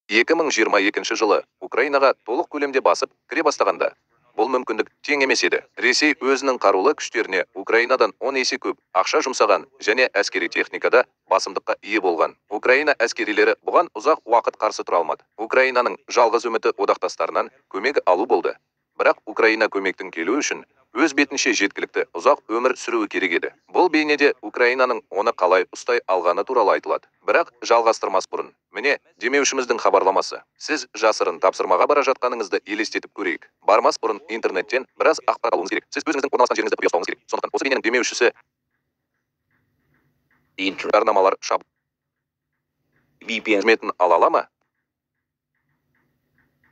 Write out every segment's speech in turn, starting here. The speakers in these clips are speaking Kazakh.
2022 жылы Украинаға толық көлемде басып кіре бастағанда, бұл мүмкіндік тең емес еді. Ресей өзінің қарулы күштеріне Украинадан 10 есе көп ақша жұмсаған және әскери техникада басымдыққа ие болған. Украина әскерилері бұған ұзақ уақыт қарсы тұра алмады. Украинаның жалғыз үміті одақтастарынан көмек алу болды. Бірақ Украина көмектің келуі үшін өз бетінше жеткілікті ұзақ өмір сүруі керек еді. Бұл бейнеде Украинаның оны қалай ұстай алғаны туралы айтылады. Бірақ жалғастырмас бұрын, міне демеушіміздің хабарламасы. Сіз жасырын тапсырмаға бара жатқаныңызды елестетіп көрейік. Бармас бұрын интернеттен біраз ақпарат алуыңыз керек. Сіз өзіңіздің орналасқан жеріңізді құпия ұстауыңыз керек. Сондықтан осы бейненің демеушісі жарнамалар шаб VPN қызметін ала ала ма?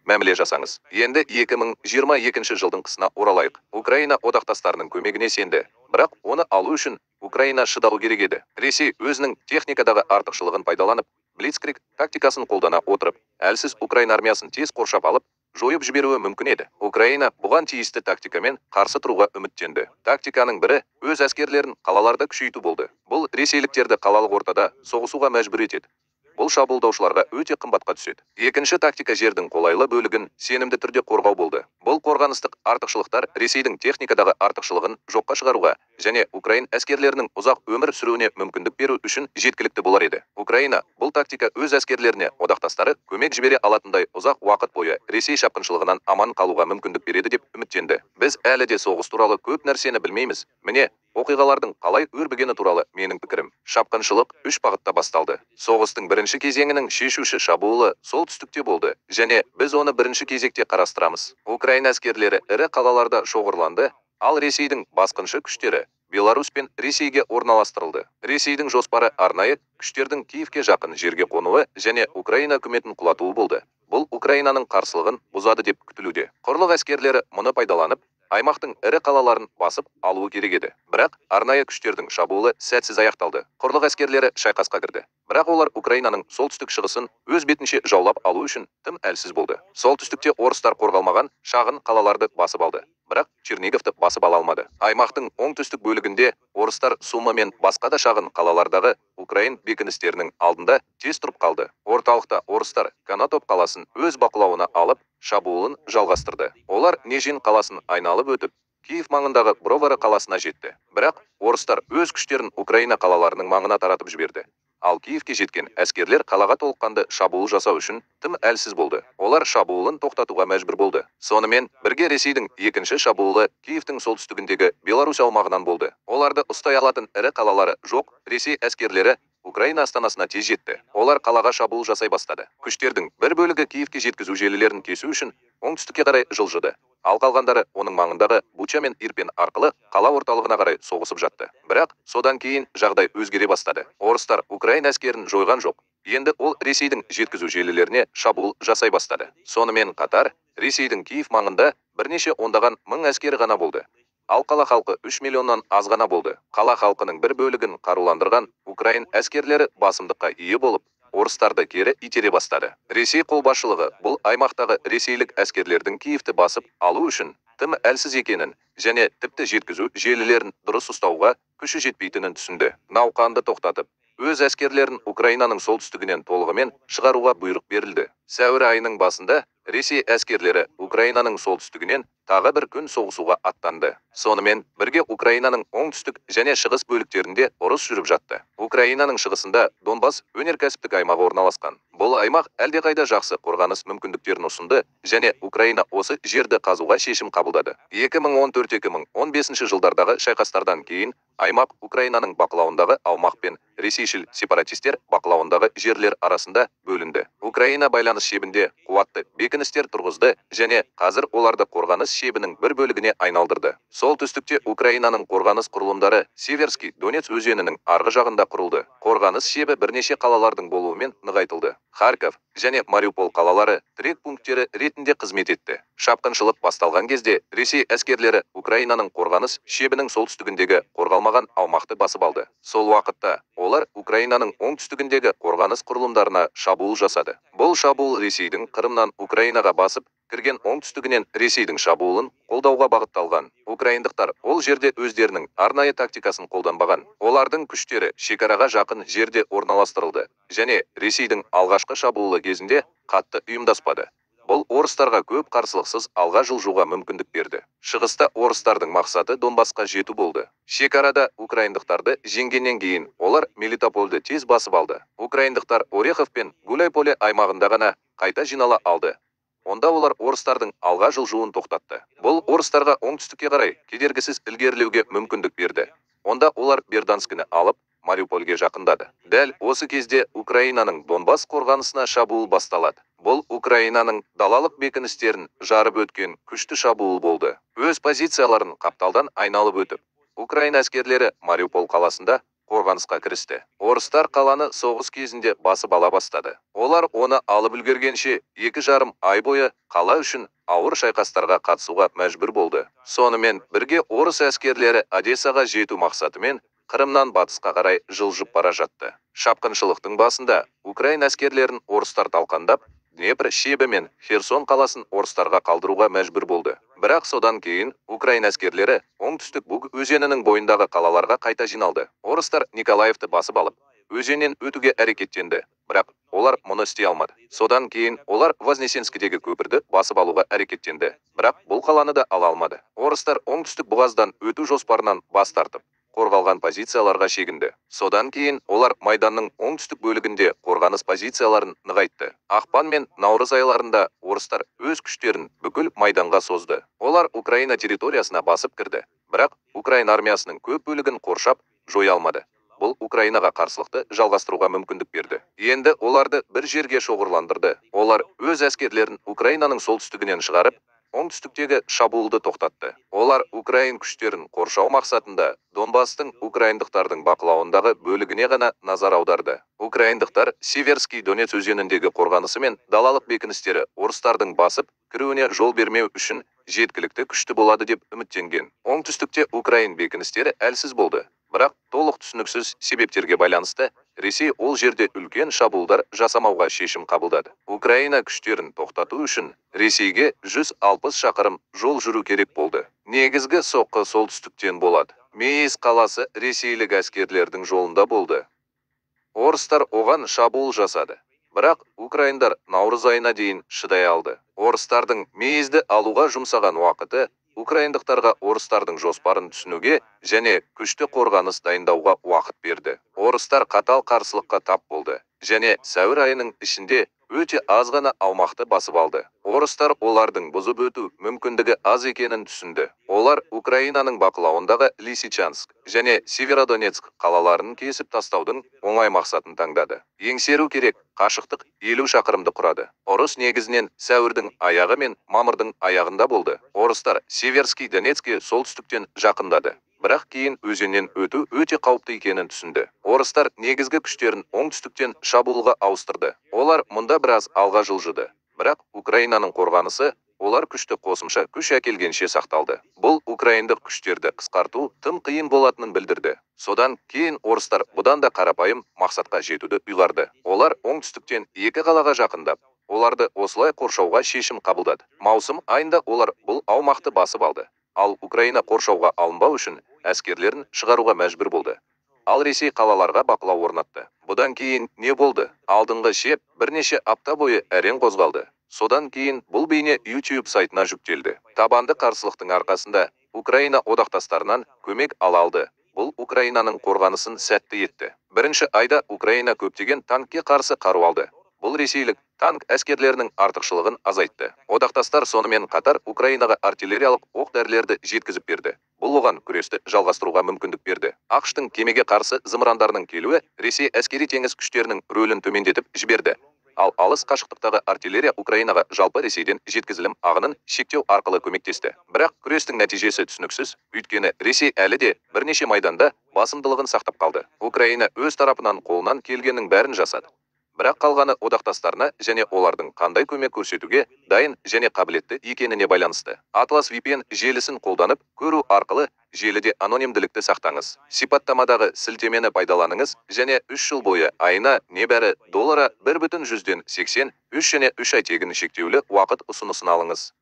Мәміле жасаңыз. Енді 2022 жылдың қысына оралайық. Украина одақтастарының көмегіне сенді. Бірақ оны алу үшін Украина шыдауы керек еді. Ресей өзінің техникадағы артықшылығын пайдаланып, Блицкриг тактикасын қолдана отырып, әлсіз Украина армиясын тез қоршап алып, жойып жіберуі мүмкін еді. Украина бұған тиісті тактикамен қарсы тұруға үміттенді. Тактиканың бірі өз әскерлерін қалаларда күшейту болды. Бұл ресейліктерді қалалық ортада соғысуға мәжбүр етеді. Бұл шабуылдаушыларға өте қымбатқа түседі. Екінші тактика жердің қолайлы бөлігін сенімді түрде қорғау болды. Бұл қорғаныстық артықшылықтар Ресейдің техникадағы артықшылығын жоққа шығаруға және Украин әскерлерінің ұзақ өмір сүруіне мүмкіндік беру үшін жеткілікті болар еді. Украина бұл тактика өз әскерлеріне одақтастары көмек жібере алатындай ұзақ уақыт бойы Ресей шапқыншылығынан аман қалуға мүмкіндік береді деп үміттенді. Біз әлі де соғыс туралы көп нәрсені білмейміз. Міне, оқиғалардың қалай өрбігені туралы менің пікірім. Шапқыншылық 3 бағытта басталды. Соғыстың бірінші кезеңінің шешуші шабуылы солтүстікте болды, және біз оны бірінші кезекте қарастырамыз. Украина әскерлері ірі қалаларда шоғырланды, ал Ресейдің басқыншы күштері Беларусь пен Ресейге орналастырылды. Ресейдің жоспары арнайы күштердің Киевке жақын жерге қонуы және Украина үкіметін құлатуы болды. Бұл Украинаның қарсылығын бұзады деп күтілуде. Құрлық әскерлері мұны пайдаланып, аймақтың ірі қалаларын басып алуы керек еді. Бірақ арнайы күштердің шабуылы сәтсіз аяқталды. Құрлық әскерлері шайқасқа кірді. Бірақ олар Украинаның солтүстік шығысын өз бетінше жаулап алу үшін тым әлсіз болды. Солтүстікте орыстар қорғалмаған шағын қалаларды басып алды. Бірақ Черниговты басып ала алмады. Аймақтың оңтүстік бөлігінде орыстар Сума мен басқа да шағын қалалардағы Украин бекіністерінің алдында тез тұрып қалды. Орталықта орыстар Конотоп қаласын өз бақылауына алып, шабуылын жалғастырды. Олар Нежин қаласын айналып өтіп, Киев маңындағы Бровара қаласына жетті. Бірақ орыстар өз күштерін Украина қалаларының маңына таратып жіберді. Ал Киевке жеткен әскерлер қалаға толыққанды шабуыл жасау үшін тым әлсіз болды. Олар шабуылын тоқтатуға мәжбүр болды. Сонымен бірге Ресейдің екінші шабуылы Киевтің солтүстігіндегі Беларусь аумағынан болды. Оларды ұстай алатын ірі қалалары жоқ. Ресей әскерлері Украина астанасына тез жетті. Олар қалаға шабуыл жасай бастады. Күштердің бір бөлігі Киевке жеткізу желілерін кесу үшін оңтүстікке қарай жылжыды. Ал қалғандары оның маңындағы Буча мен Ирпен арқылы қала орталығына қарай соғысып жатты. Бірақ содан кейін жағдай өзгере бастады. Орыстар Украина әскерін жойған жоқ. Енді ол Ресейдің жеткізу желілеріне шабуыл жасай бастады. Сонымен қатар Ресейдің Киев маңында бірнеше ондаған мың әскері ғана болды. Ал қала халқы 3 миллионнан аз ғана болды. Қала халқының бір бөлігін қаруландырған Украин әскерлері басымдыққа ие болып, орыстарды кері итере бастады. Ресей қолбасшылығы бұл аймақтағы ресейлік әскерлердің Киевті басып алу үшін тым әлсіз екенін және тіпті жеткізу желілерін дұрыс ұстауға күші жетпейтінін түсінді. Науқанды тоқтатып, өз әскерлерін Украинаның солтүстігінен толығымен шығаруға бұйрық берілді. Сәуір айының басында Ресей әскерлері Украинаның солтүстігінен тағы бір күн соғысуға аттанды. Сонымен бірге Украинаның оңтүстік және шығыс бөліктерінде ұрыс жүріп жатты. Украинаның шығысында Донбасс өнеркәсіптік аймағы орналасқан. Бұл аймақ әлдеқайда жақсы қорғаныс мүмкіндіктерін ұсынды және Украина осы жерді қазуға шешім қабылдады. 2014-2015 жылдардағы шайқастардан кейін аймақ Украинаның бақылауындағы аумақ пен ресейшіл сепаратистер бақылауындағы жерлер арасында бөлінді. Украина байланыс шебінде қуатты бекіністер тұрғызды және қазір оларды қорғаныс шебінің бір бөлігіне айналдырды. Солтүстікте Украинаның қорғаныс құрылымдары Северский Донец өзенінің арғы жағында құрылды. Қорғаныс шебі бірнеше қалалардың болуымен нығайтылды. Харьков және Мариуполь қалалары тірек пункттері ретінде қызмет етті. Шапқыншылық басталған кезде Ресей әскерлері Украинаның қорғаныс шебінің солтүстігіндегі қорғалмаған аумақты басып алды. Сол уақытта олар Украинаның оңтүстігіндегі қорғаныс құрылымдарына шабуыл жасады. Бұл шабуыл Ресейдің Қырымнан Украинаға басып кірген оңтүстігінен Ресейдің шабуылын қолдауға бағытталған. Украиндықтар ол жерде өздерінің арнайы тактикасын қолданбаған. Олардың күштері шекараға жақын жерде орналастырылды және Ресейдің алғашқы шабуылы кезінде қатты ұйымдаспады. Бұл орыстарға көп қарсылықсыз алға жылжуға мүмкіндік берді. Шығыста орыстардың мақсаты Донбасқа жету болды. Шекарада украиндықтарды жеңгеннен кейін олар Мелитопольді тез басып алды. Украиндықтар Орехов пен Гуляйполе аймағында ғана қайта жинала алды. Онда олар орыстардың алға жылжуын тоқтатты. Бұл орыстарға оңтүстікке қарай кедергісіз ілгерілеуге мүмкіндік берді. Онда олар Берданскіні алып, Мариупольге жақындады. Дәл осы кезде Украинаның Донбас қорғанысына шабуыл басталады. Бұл Украинаның далалық бекіністерін жарып өткен күшті шабуыл болды. Өз позицияларын қапталдан айналып өтіп, Украина әскерлері Мариуполь қаласында қорғанысқа кірісті. Орыстар қаланы соғыс кезінде басып ала бастады. Олар оны алып үлгергенше 2,5 ай бойы қала үшін ауыр шайқастарға қатысуға мәжбүр болды. Сонымен бірге орыс әскерлері Одессаға жету мақсатымен Қырымнан батысқа қарай жылжып бара жатты. Шапқыншылықтың басында Украина әскерлерін орыстар талқандап, Днепр шебі мен Херсон қаласын орыстарға қалдыруға мәжбүр болды. Бірақ содан кейін Украина әскерлері оңтүстік Буг өзенінің бойындағы қалаларға қайта жиналды. Орыстар Николаевты басып алып, өзеннен өтуге әрекеттенді. Бірақ олар мұны істей алмады. Содан кейін олар Вознесенскідегі көпірді басып алуға әрекеттенді. Бірақ бұл қаланы да ала алмады. Орыстар оңтүстік Бұғаздан өту жоспарынан бас тартып, қорғалған позицияларға шегінді. Содан кейін олар Майданның оңтүстік бөлігінде қорғаныс позицияларын нығайтты. Ақпан мен наурыз айларында орыстар өз күштерін бүкіл Майданға созды. Олар Украина территориясына басып кірді. Бірақ Украина армиясының көп бөлігін қоршап, жоя алмады. Бұл Украинаға қарсылықты жалғастыруға мүмкіндік берді. Енді оларды бір жерге шоғырландырды. Олар өз әскерлерін Украинаның солтүстігінен шығарып, оңтүстіктегі шабуылды тоқтатты. Олар Украин күштерін қоршау мақсатында Донбастың украиндықтардың бақылауындағы бөлігіне ғана назар аударды. Украиндықтар Северский Донец өзеніндегі қорғанысы мен далалық бекіністері орыстардың басып кіруіне жол бермеу үшін жеткілікті күшті болады деп үміттенген. Оңтүстікте Украин бекіністері әлсіз болды. Бірақ толық түсініксіз себептерге байланысты Ресей ол жерде үлкен шабуылдар жасамауға шешім қабылдады. Украина күштерін тоқтату үшін Ресейге 160 шақырым жол жүру керек болды. Негізгі соққы солтүстіктен болады. Мейіз қаласы ресейлік әскерлердің жолында болды. Орыстар оған шабуыл жасады. Бірақ украиндар наурыз айына дейін шыдай алды. Орыстардың Мейізді алуға жұмсаған уақыты украиндықтарға орыстардың жоспарын түсінуге және күшті қорғаныс дайындауға уақыт берді. Орыстар қатал қарсылыққа тап болды және сәуір айының ішінде өте аз ғана аумақты басып алды. Орыстар олардың бұзып өту мүмкіндігі аз екенін түсінді. Олар Украинаның бақылауындағы Лисичанск және Северодонецк қалаларын кесіп тастаудың оңай мақсатын таңдады. Еңсеру керек, қашықтық 50 шақырымды құрады. Ұрыс негізінен сәуірдің аяғы мен мамырдың аяғында болды. Орыстар Северский Донецкке солтүстіктен жақындады. Бірақ кейін өзеннен өту өте қауіпті екенін түсінді. Орыстар негізгі күштерін оңтүстіктен шабуылға ауыстырды. Олар мұнда біраз алға жылжыды. Бірақ Украинаның қорғанысы олар күшті қосымша күш әкелгенше сақталды. Бұл украиндық күштерді қысқарту тым қиын болатынын білдірді. Содан кейін орыстар бұдан да қарапайым мақсатқа жетуді ұйғарды. Олар оңтүстіктен 2 қалаға жақындап, оларды осылай қоршауға шешім қабылдады. Маусым айында олар бұл аумақты басып алды. Ал Украина қоршауға алынбау үшін әскерлерін шығаруға мәжбүр болды. Ал Ресей қалаларға бақылау орнатты. Бұдан кейін не болды? Алдыңғы шеп бірнеше апта бойы әрең қозғалды. Содан кейін бұл бейне YouTube сайтына жүктелді. Табанды қарсылықтың арқасында Украина одақтастарынан көмек ала алды. Бұл Украинаның қорғанысын сәтті етті. Бірінші айда Украина көптеген танкке қарсы қару алды. Бұл ресейлік танк әскерлерінің артықшылығын азайтты. Одақтастар сонымен қатар Украинаға артиллериялық оқ-дәрілерді жеткізіп берді. Бұл оған күресті жалғастыруға мүмкіндік берді. ақш-тың кемеге қарсы зымырандарының келуі Ресей әскери теңіз күштерінің рөлін төмендетіп жіберді. Ал алыс қашықтықтағы артиллерия Украинаға жалпы Ресейден жеткізілім ағынын шектеу арқылы көмектесті. Бірақ күрестің нәтижесі түсініксіз, өйткені Ресей әлі де бірнеше майданда басымдылығын сақтап қалды. Украина өз тарапынан қолынан келгеннің бәрін жасады. Бірақ қалғаны одақтастарына және олардың қандай көмек көрсетуге дайын және қабілетті екеніне байланысты. Atlas VPN желісін қолданып көру арқылы желіде анонимділікті сақтаңыз. Сипаттамадағы сілтемені пайдаланыңыз және 3 жыл бойы айына небәрі $1,183 және 3 ай тегін шектеулі уақыт ұсынысын алыңыз.